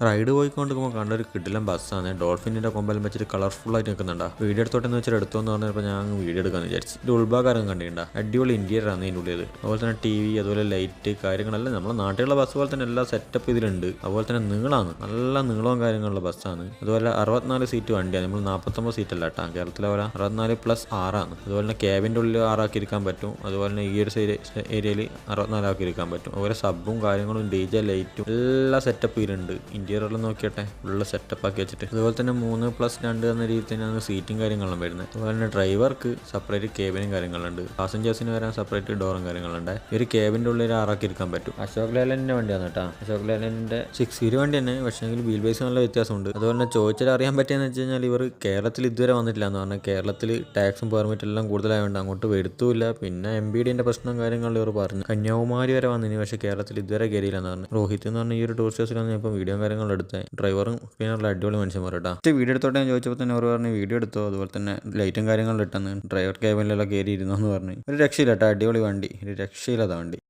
Ride പോയിക്കൊണ്ടിരിക്കുമ്പോൾ കണ്ടൊരു കിടിലൻ ബസ്സാണ്. ഡോൾഫിനിന്റെ കൊമ്പലം വെച്ചിട്ട് കളർഫുൾ ആയിട്ട് നിൽക്കുന്നുണ്ടാ. വീഡിയോ എടുത്തോട്ടെന്ന് വെച്ചാൽ എടുത്തോന്ന് പറഞ്ഞപ്പോൾ ഞാൻ വീഡിയോ എടുക്കാന്ന് വിചാരിച്ചു. ഇത് ഉൾഭാഗം കണ്ടിട്ടുണ്ടാ. അടിപൊളി ഇന്റീരിയർ ആണ് ഇതിൻ്റെ ഉള്ളിൽ. അതുപോലെ തന്നെ ടി വി, അതുപോലെ ലൈറ്റ് കാര്യങ്ങളെല്ലാം നമ്മുടെ നാട്ടിലുള്ള ബസ് പോലെ തന്നെ എല്ലാ സെറ്റപ്പ് ഇതിലുണ്ട്. അതുപോലെ തന്നെ നീളമാണ്, നല്ല നീളവും കാര്യങ്ങളുള്ള ബസ്സാണ്. അതുപോലെ 64 സീറ്റ് വണ്ടിയാണ്. നമ്മൾ 49 സീറ്റ് അല്ല കേട്ടോ, കേരളത്തിലെ പോലെ 64+6 അതുപോലെ തന്നെ ക്യാബിൻ്റെ ഉള്ളിൽ 6 ആക്കി ഇരിക്കാൻ പറ്റും. അതുപോലെ തന്നെ ഈ ഒരു ഏരിയയിൽ 64 ആക്കി ഇരിക്കാൻ പറ്റും. അതുപോലെ സബും കാര്യങ്ങളും DJ ലൈറ്റും എല്ലാ സെറ്റപ്പ് ഇതിലുണ്ട്. ഇന്റീരിയറിൽ നോക്കിയട്ടെ, ഉള്ള സെറ്റപ്പ് ആക്കി വെച്ചിട്ട്. അതുപോലെ തന്നെ 3+2 എന്ന രീതിയിൽ തന്നെയാണ് സീറ്റും കാര്യങ്ങളും വരുന്നത്. അതുപോലെ തന്നെ ഡ്രൈവർക്ക് സെപ്പറേറ്റ് കേബിനും കാര്യങ്ങളുണ്ട്. പാസഞ്ചേഴ്സിന് വരാൻ സെപ്പറേറ്റ് ഡോറും കാര്യങ്ങളുണ്ട്. ഒരു കേബിൻ്റെ ഉള്ളിൽ 6 ആക്കി ഇരിക്കാൻ പറ്റും. അശോക് ലേലൻ്റെ വണ്ടിയാണ് കേട്ടോ. അശോക് ലേലൻ്റെ 6 സീറ്റ് വണ്ടി തന്നെ, പക്ഷേ വീൽ ബേസ് നല്ല വ്യത്യാസമുണ്ട്. അതുപോലെ തന്നെ ചോദിച്ചാൽ അറിയാൻ പറ്റിയെന്ന് വെച്ച് കഴിഞ്ഞാൽ ഇവർ കേരളത്തിൽ ഇതുവരെ വന്നിട്ടില്ല എന്ന് പറഞ്ഞാൽ കേരളത്തിൽ ടാക്സും പെർമിറ്റ് എല്ലാം കൂടുതലായതുകൊണ്ട് അങ്ങോട്ട് വരുത്തൂല്ല. പിന്നെ MBDൻ്റെ പ്രശ്നം കാര്യങ്ങളിൽ ഇവർ പറഞ്ഞു. കന്യാകുമാരി വരെ വന്നിന്, പക്ഷേ കേരളത്തിൽ ഇതുവരെ കയറിയില്ലെന്ന് പറഞ്ഞു. രോഹിത് എന്ന് പറഞ്ഞ ഈ ഒരു ടൂറിസ്റ്റ് ബസ്സിലാണ് ഞാൻ ഇപ്പോൾ വീഡിയോ കാര്യങ്ങളും എടുത്തത്. ഡ്രൈവറും ക്ലീനറും അടിപൊളി മനുഷ്യന്മാർ കേട്ടോ. വീഡിയോ എടുത്തോട്ടെ ഞാൻ ചോദിച്ചപ്പോൾ തന്നെ അവർ പറഞ്ഞു വീഡിയോ എടുത്തോ, അതുപോലെ തന്നെ ലൈറ്റും കാര്യങ്ങളും ഇട്ടെന്ന്, ഡ്രൈവർ ക്യാബിനിലെല്ലാം കയറി ഇരുന്നു എന്ന് പറഞ്ഞു. ഒരു രക്ഷയില്ല കേട്ടോ, അടിപൊളി വണ്ടി, ഒരു രക്ഷയില്ലാത്ത വണ്ടി.